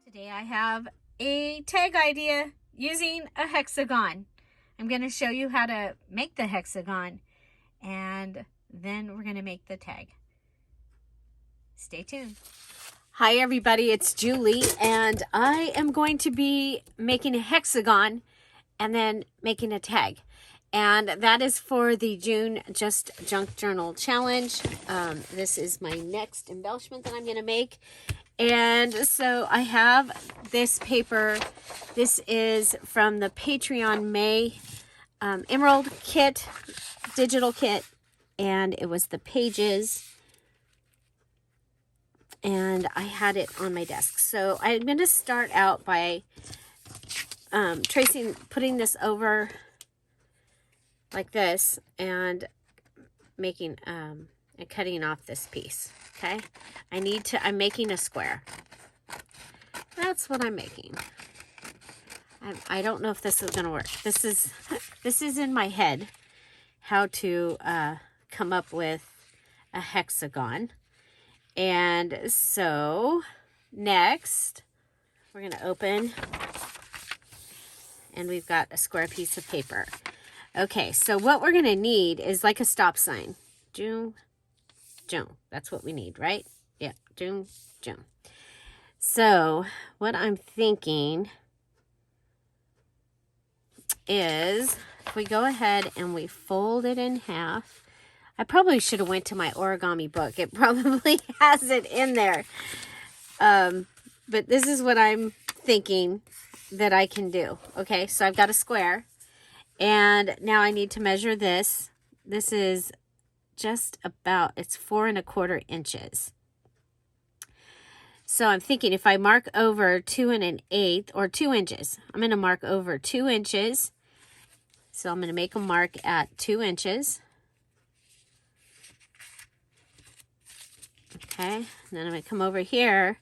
Today I have a tag idea using a hexagon. I'm going to show you how to make the hexagon and then we're going to make the tag. Stay tuned. Hi everybody, it's Julie and I am going to be making a hexagon and then making a tag. And that is for the June Just Junk Journal Challenge. This is my next embellishment that I'm going to make. And so I have this paper. This is from the Patreon May Emerald Kit, digital kit. And it was the pages. And I had it on my desk. So I'm going to start out by putting this over like this and making and cutting off this piece. Okay, I'm making a square. That's what I'm making. I don't know if this is gonna work. This is in my head how to come up with a hexagon. And so next we're gonna open and we've got a square piece of paper. Okay, so what we're going to need is like a stop sign. June. That's what we need, right? Yeah, June. So what I'm thinking is if we go ahead and we fold it in half. I probably should have went to my origami book. It probably has it in there. But this is what I'm thinking that I can do. Okay, so I've got a square. And now I need to measure this. This is just about, it's 4 1/4 inches. So I'm thinking if I mark over 2 1/8 or 2 inches, I'm going to mark over 2 inches. So I'm going to make a mark at 2 inches. Okay, and then I'm going to come over here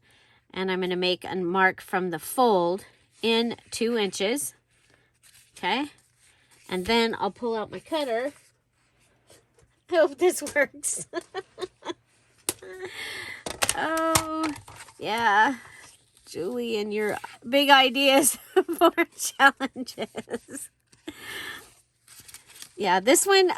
and I'm going to make a mark from the fold in 2 inches. Okay. And then I'll pull out my cutter. I hope this works. Oh, yeah. Julie and your big ideas for challenges. Yeah, this one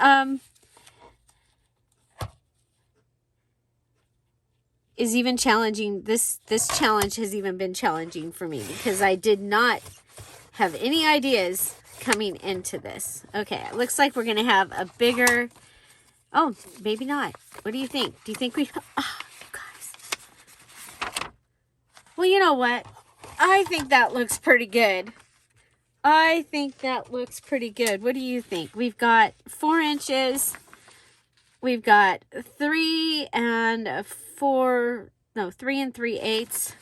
is even challenging. This challenge has even been challenging for me because I did not have any ideas coming into this. Okay, it looks like we're going to have a bigger, oh, maybe not. What do you think? Do you think we, oh, you guys. Well, you know what? I think that looks pretty good. I think that looks pretty good. What do you think? We've got 4 inches. We've got 3 3/8.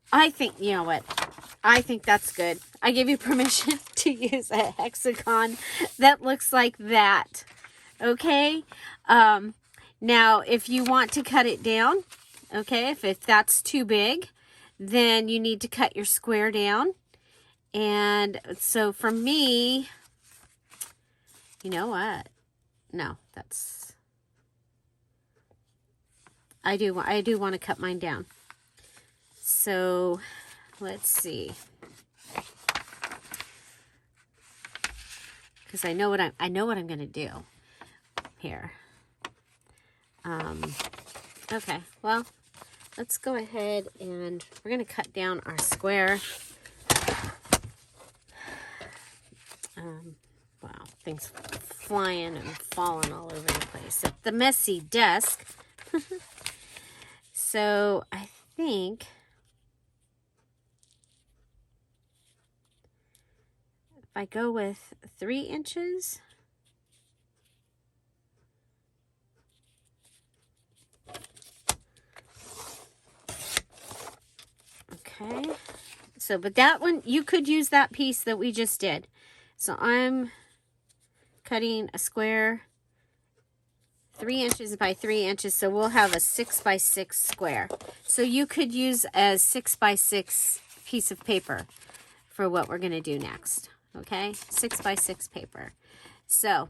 I think, you know what? I think that's good. I give you permission to use a hexagon that looks like that. Okay? Now, if you want to cut it down, okay, if that's too big, then you need to cut your square down. And so for me, you know what? No, that's... I do want to cut mine down. So... let's see, because I know what I'm going to do here. Okay, well, let's go ahead and we're going to cut down our square. Wow, things flying and falling all over the place at the messy desk. So I think I go with 3 inches. Okay. So, but that one, you could use that piece that we just did. So I'm cutting a square 3 inches by 3 inches. So we'll have a 6 by 6 square. So you could use a 6 by 6 piece of paper for what we're going to do next. Okay, 6 by 6 paper. So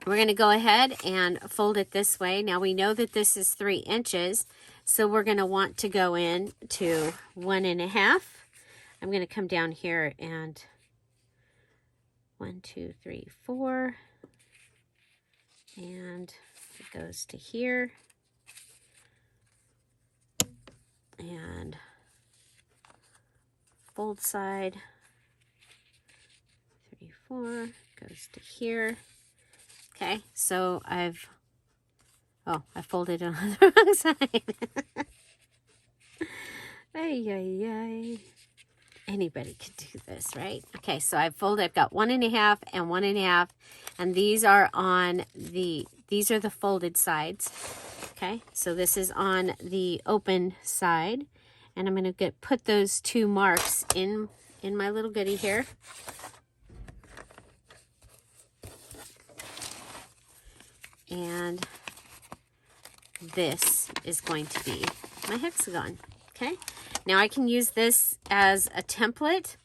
we're going to go ahead and fold it this way. Now we know that this is 3 inches, so we're going to want to go in to 1.5. I'm going to come down here and 1, 2, 3, 4, and it goes to here, and fold side, 3, 4, goes to here. Okay, so I folded it on the wrong side. Ay, ay, ay. Anybody could do this, right? Okay, so I've got 1.5 and 1.5, and these are the folded sides. Okay, so this is on the open side, and I'm going to put those 2 marks in my little goodie here. And this is going to be my hexagon. Okay, now I can use this as a template,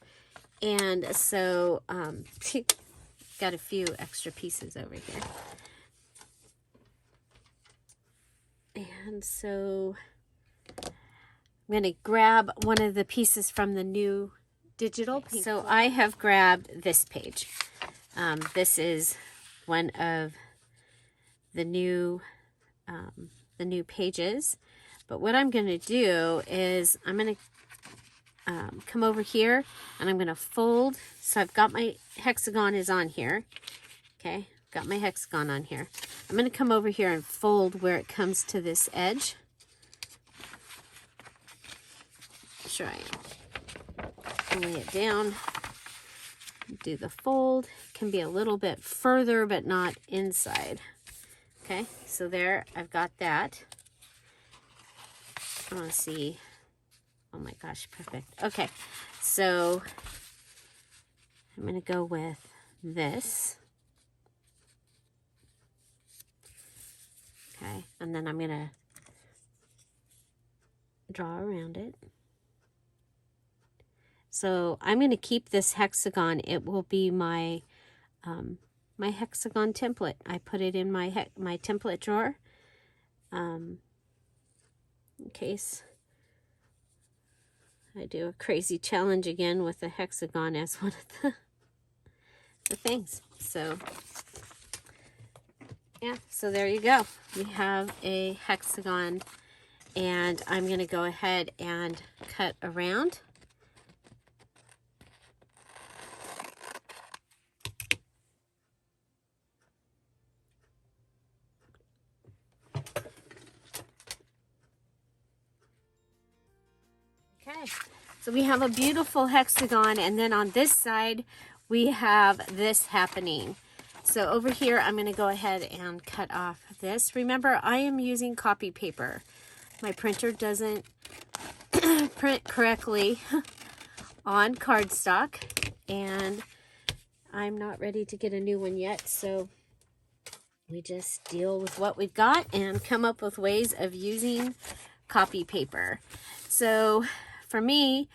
and so got a few extra pieces over here. And so I'm going to grab one of the pieces from the new digital pink. So I have grabbed this page. This is one of the new pages. But what I'm going to do is I'm going to come over here and I'm going to fold. So I've got my hexagon is on here. Okay, got my hexagon on here. I'm going to come over here and fold where it comes to this edge. Sure, I lay it down. Do the fold. Can be a little bit further, but not inside. Okay, so there, I've got that. I want to see. Oh my gosh, perfect. Okay, so I'm going to go with this. Okay, and then I'm going to draw around it. So I'm going to keep this hexagon. It will be my my hexagon template. I put it in my template drawer in case I do a crazy challenge again with a hexagon as one of the things. So yeah, so there you go. We have a hexagon, and I'm going to go ahead and cut around. Okay, so we have a beautiful hexagon, and then on this side we have this happening. So over here I'm going to go ahead and cut off this. Remember, I am using copy paper. My printer doesn't print correctly on cardstock, and I'm not ready to get a new one yet, so we just deal with what we've got and come up with ways of using copy paper. So for me,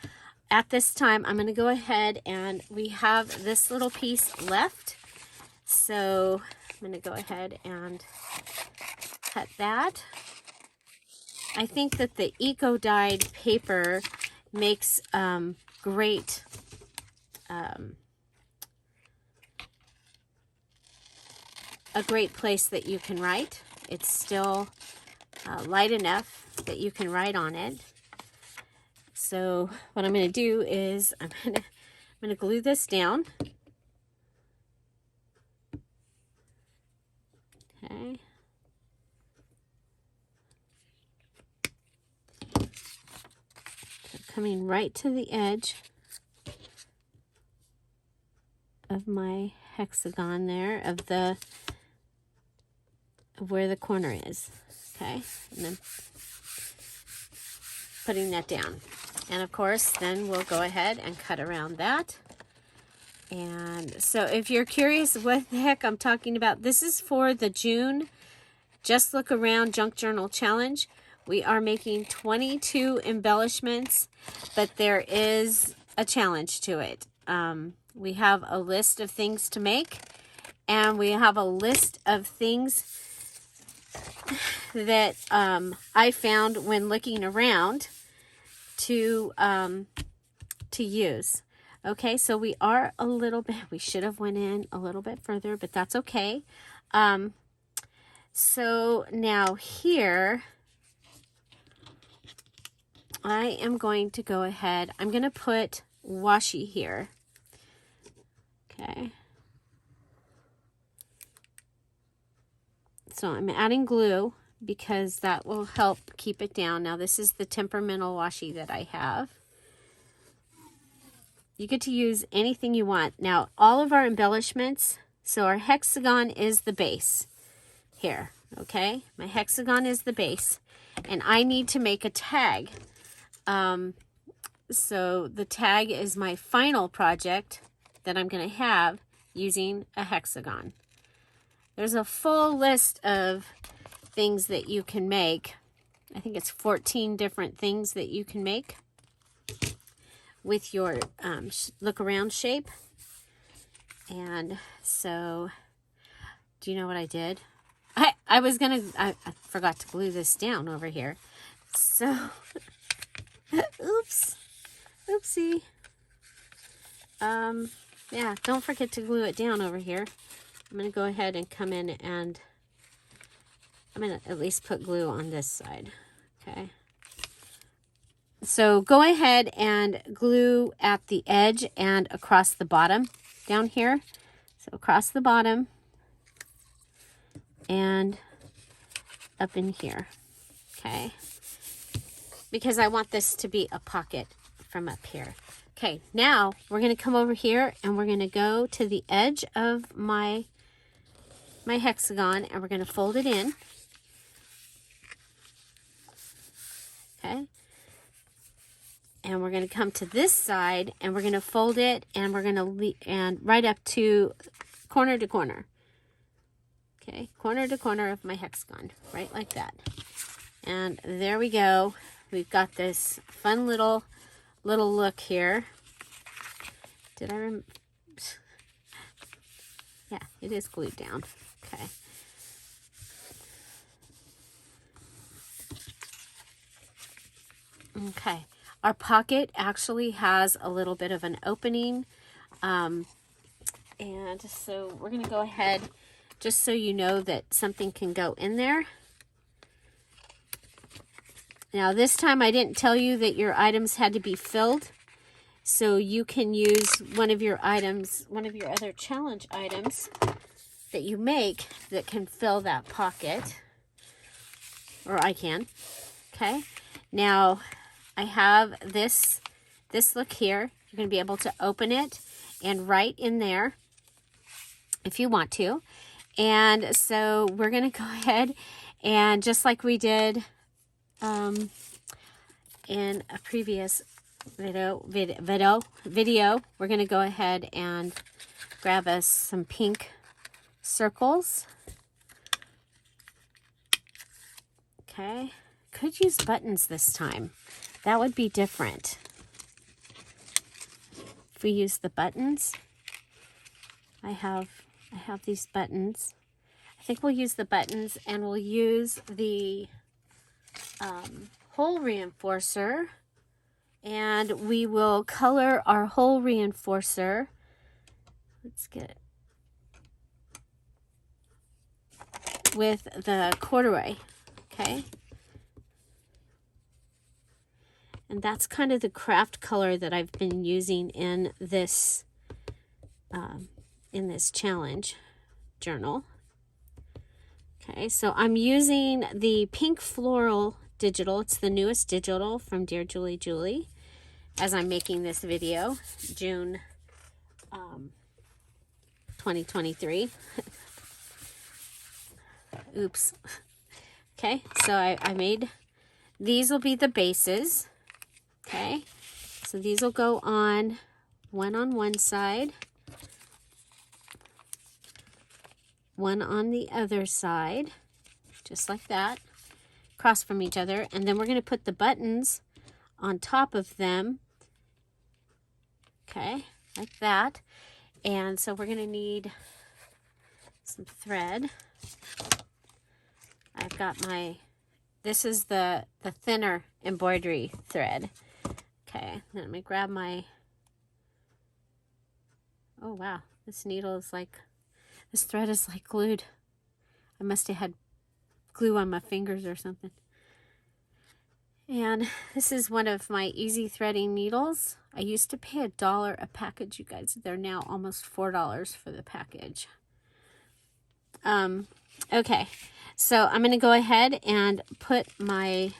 at this time, I'm going to go ahead, and we have this little piece left. So I'm going to go ahead and cut that. I think that the eco-dyed paper makes great a great place that you can write. It's still light enough that you can write on it. So what I'm going to do is I'm going to glue this down. Okay. So coming right to the edge of my hexagon there, of where the corner is. Okay, and then putting that down. And of course, then we'll go ahead and cut around that. And so if you're curious what the heck I'm talking about, this is for the June Just Look Around Junk Journal Challenge. We are making 22 embellishments, but there is a challenge to it. We have a list of things to make, and we have a list of things that I found when looking around to use. Okay, so we are a little bit, we should have went in a little bit further, but that's okay. So now here, I am going to go ahead, I'm going to put washi here. Okay. So I'm adding glue because that will help keep it down. Now this is the temperamental washi that I have. You get to use anything you want. Now all of our embellishments, so our hexagon is the base here, okay? My hexagon is the base, and I need to make a tag. So the tag is my final project that I'm going to have using a hexagon. There's a full list of things that you can make. I think it's 14 different things that you can make with your look around shape. And so, do you know what I did? I forgot to glue this down over here. So, oopsie. Yeah, don't forget to glue it down over here. I'm going to go ahead and come in and I'm going to at least put glue on this side. Okay. So go ahead and glue at the edge and across the bottom down here. So across the bottom and up in here. Okay. Because I want this to be a pocket from up here. Okay, now we're going to come over here and we're going to go to the edge of my hexagon and we're going to fold it in. Okay. And we're going to come to this side and we're going to fold it and we're going to and right up to corner to corner. Okay, corner to corner of my hexagon, right like that. And there we go. We've got this fun little look here. Did I yeah, it is glued down. Okay. Okay. Our pocket actually has a little bit of an opening. And so we're going to go ahead, just so you know that something can go in there. Now this time I didn't tell you that your items had to be filled. So you can use one of your items, one of your other challenge items that you make that can fill that pocket. Or I can. Okay. Now I have this look here. You're going to be able to open it and write in there if you want to. And so we're going to go ahead and just like we did in a previous video, we're going to go ahead and grab us some pink circles. Okay. Could use buttons this time. That would be different. If we use the buttons, I have these buttons. I think we'll use the buttons and we'll use the hole reinforcer, and we will color our hole reinforcer. Let's get it with the corduroy. Okay. And that's kind of the craft color that I've been using in this challenge journal. Okay, so I'm using the pink floral digital. It's the newest digital from DearJulieJulie as I'm making this video, June 2023. Oops. Okay, so I made, these will be the bases. Okay, so these will go on one side, one on the other side, just like that, across from each other. And then we're going to put the buttons on top of them. Okay, like that. And so we're going to need some thread. I've got my, this is the thinner embroidery thread. Okay, then I'm going to grab my, oh wow, this needle is like, this thread is like glued. I must have had glue on my fingers or something. And this is one of my easy threading needles. I used to pay $1 a package, you guys. They're now almost $4 for the package. Okay, so I'm going to go ahead and put my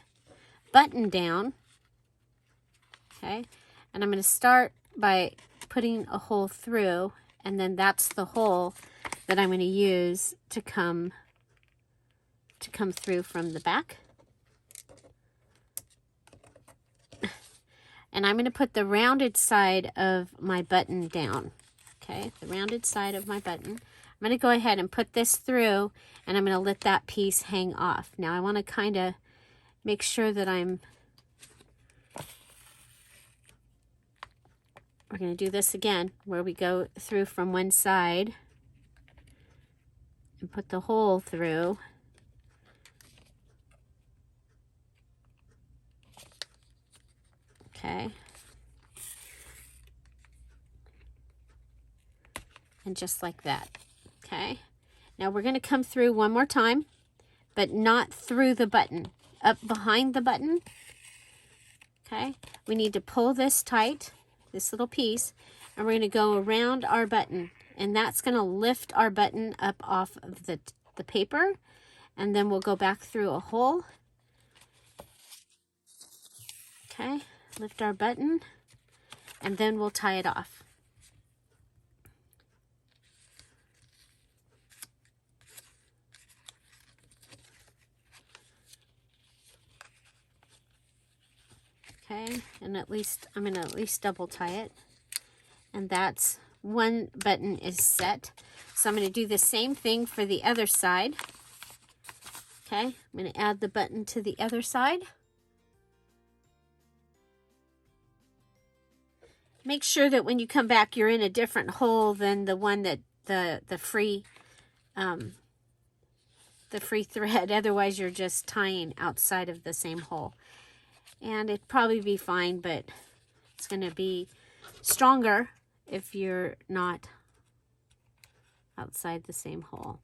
button down. Okay, and I'm going to start by putting a hole through, and then that's the hole that I'm going to use to come through from the back. And I'm going to put the rounded side of my button down. Okay, the rounded side of my button. I'm going to go ahead and put this through, and I'm going to let that piece hang off. Now I want to kind of make sure that we're going to do this again, where we go through from one side and put the hole through. Okay. And just like that. Okay. Now we're going to come through one more time, but not through the button, up behind the button. Okay. We need to pull this tight, this little piece, and we're going to go around our button, and that's going to lift our button up off of the paper, and then we'll go back through a hole. Okay. Lift our button, and then we'll tie it off. Okay, and I'm going to at least double tie it. And that's one button is set. So I'm going to do the same thing for the other side. Okay, I'm going to add the button to the other side. Make sure that when you come back, you're in a different hole than the one that the free thread. Otherwise, you're just tying outside of the same hole. And it'd probably be fine, but it's going to be stronger if you're not outside the same hole.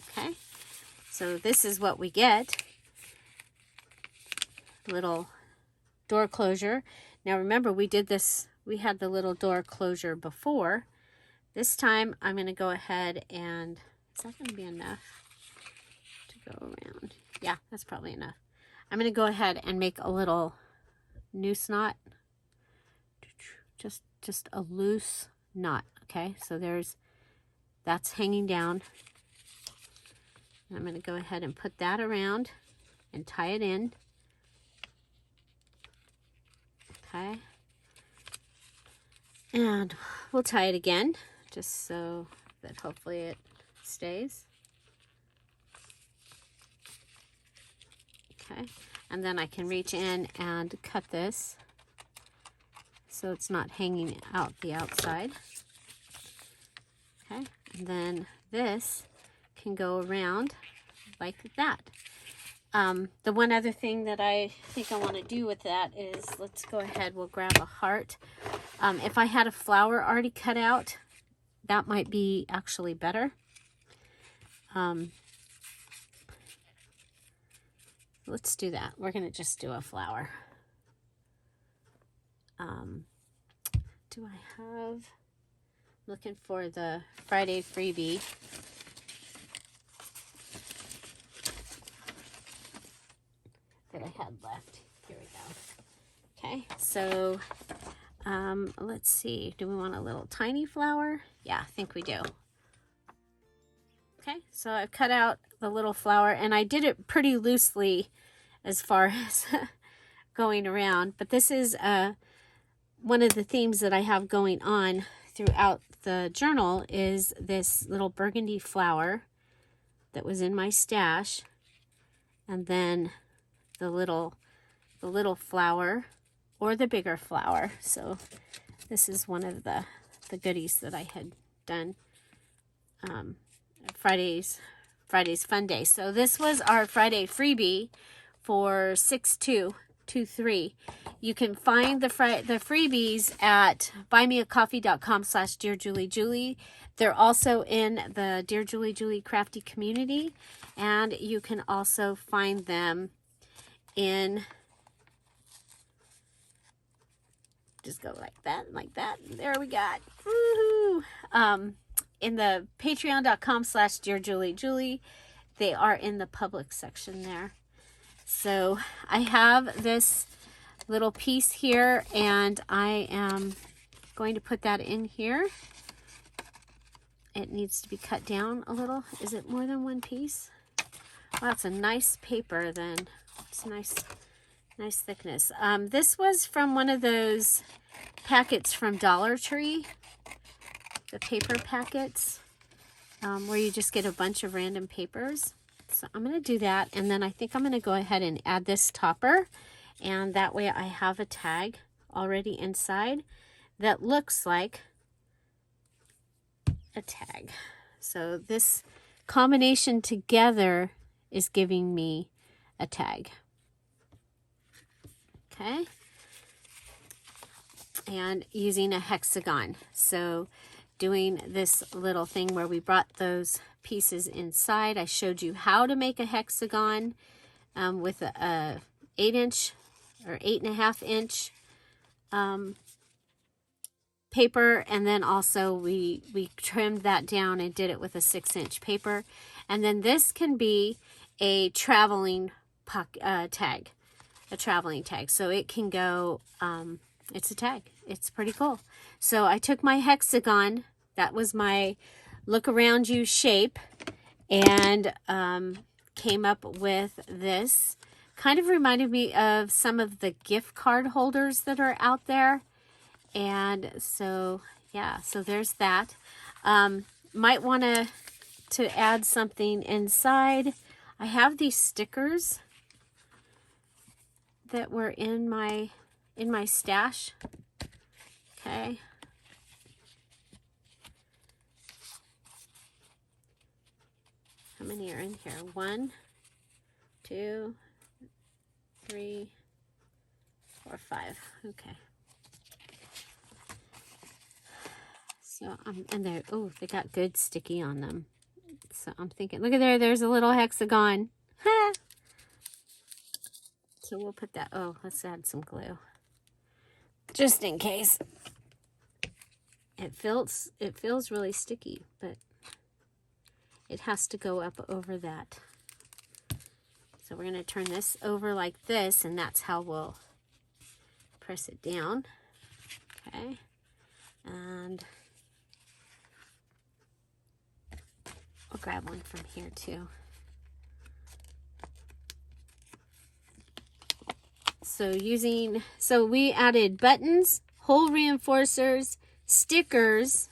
Okay, so this is what we get. Little door closure. Now remember, we did this, we had the little door closure before. This time I'm going to go ahead and, is that going to be enough to go around? Yeah, that's probably enough. I'm going to go ahead and make a little noose knot. Just a loose knot, okay? So that's hanging down. And I'm going to go ahead and put that around and tie it in. Okay. And we'll tie it again, just so that hopefully it stays. Okay. And then I can reach in and cut this so it's not hanging out the outside. Okay. And then this can go around like that. The one other thing that I think I want to do with that is, let's go ahead, we'll grab a heart. If I had a flower already cut out, that might be actually better. Let's do that. We're going to just do a flower. Do I have, I'm looking for the Friday freebie. That I had left. Here we go. Okay, so let's see. Do we want a little tiny flower? Yeah, I think we do. Okay, so I've cut out the little flower, and I did it pretty loosely as far as going around, but this is one of the themes that I have going on throughout the journal is this little burgundy flower that was in my stash, and then the little flower or the bigger flower. So this is one of the goodies that I had done. Friday's Fun Day. So this was our Friday freebie for 6223. You can find the freebies at buymeacoffee.com/DearJulieJulie. They're also in the Dear Julie Julie Crafty community, and you can also find them in, just go like that. There we got, woohoo! In the patreon.com/DearJulieJulie. They are in the public section there. So I have this little piece here, and I am going to put that in here. It needs to be cut down a little. Is it more than one piece? Wow, it's a nice paper then. It's nice thickness. This was from one of those packets from Dollar Tree, the paper packets, where you just get a bunch of random papers. So I'm going to do that, and then I think I'm going to go ahead and add this topper, and that way I have a tag already inside that looks like a tag. So this combination together is giving me a tag. Okay. And using a hexagon. So doing this little thing where we brought those pieces inside. I showed you how to make a hexagon with a 8-inch or 8.5 inch paper, and then also we trimmed that down and did it with a 6-inch paper. And then this can be a traveling tag, a traveling tag. So it can go, it's a tag. It's pretty cool. So I took my hexagon, that was my look around you shape, and came up with this. Kind of reminded me of some of the gift card holders that are out there. And so, yeah, so there's that. Might want to add something inside. I have these stickers that were in my stash. Okay. How many are in here? 1, 2, 3, 4, 5. Okay. So and they're, oh, they got good sticky on them. So I'm thinking, look at there's a little hexagon. So we'll put that, oh, let's add some glue. Just in case. It feels really sticky, but it has to go up over that. So we're going to turn this over like this, and that's how we'll press it down. Okay. And I'll grab one from here too. So we added buttons, hole reinforcers, stickers,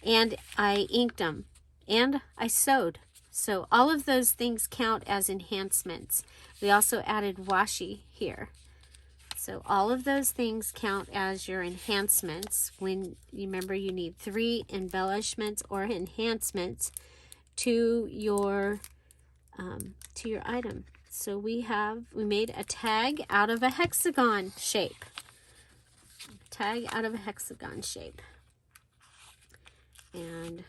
and I inked them, and I sewed. So all of those things count as enhancements. We also added washi here. So all of those things count as your enhancements. When you remember, you need 3 embellishments or enhancements to your item. So we made a tag out of a hexagon shape. Tag out of a hexagon shape. And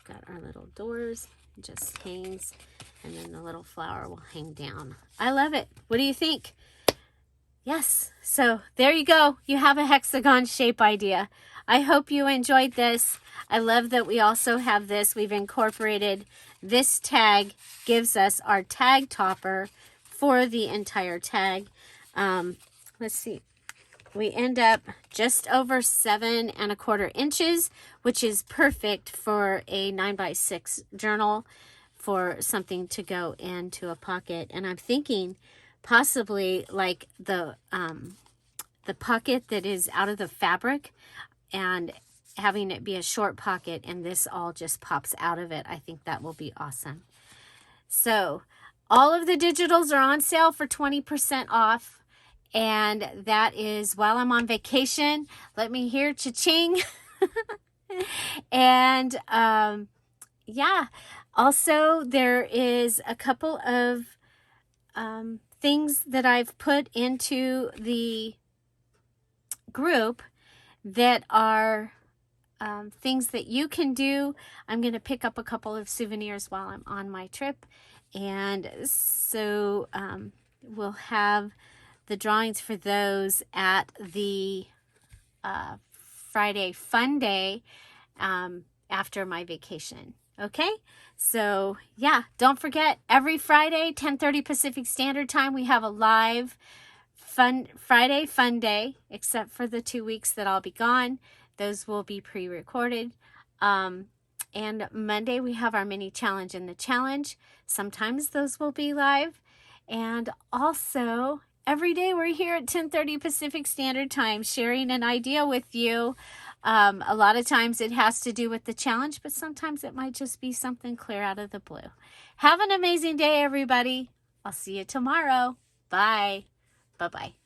got our little doors. It just hangs, and then the little flower will hang down. I love it. What do you think? Yes. So there you go. You have a hexagon shape idea. I hope you enjoyed this. I love that we also have this. We've incorporated this tag, gives us our tag topper for the entire tag. Let's see. We end up just over 7 1/4 inches, which is perfect for a 9x6 journal, for something to go into a pocket. And I'm thinking possibly like the pocket that is out of the fabric, and having it be a short pocket, and this all just pops out of it. I think that will be awesome. So all of the digitals are on sale for 20% off. And that is while I'm on vacation. Let me hear cha-ching. And yeah, also there is a couple of things that I've put into the group that are things that you can do. I'm going to pick up a couple of souvenirs while I'm on my trip, and so we'll have the drawings for those at the Friday Fun Day after my vacation. Okay, so yeah, don't forget, every Friday 10:30 Pacific Standard Time we have a live Friday Fun Day, except for the 2 weeks that I'll be gone. Those will be pre-recorded. And Monday we have our mini challenge and the challenge. Sometimes those will be live. And also every day we're here at 10:30 Pacific Standard Time sharing an idea with you. A lot of times it has to do with the challenge, but sometimes it might just be something clear out of the blue. Have an amazing day, everybody. I'll see you tomorrow. Bye. Bye-bye.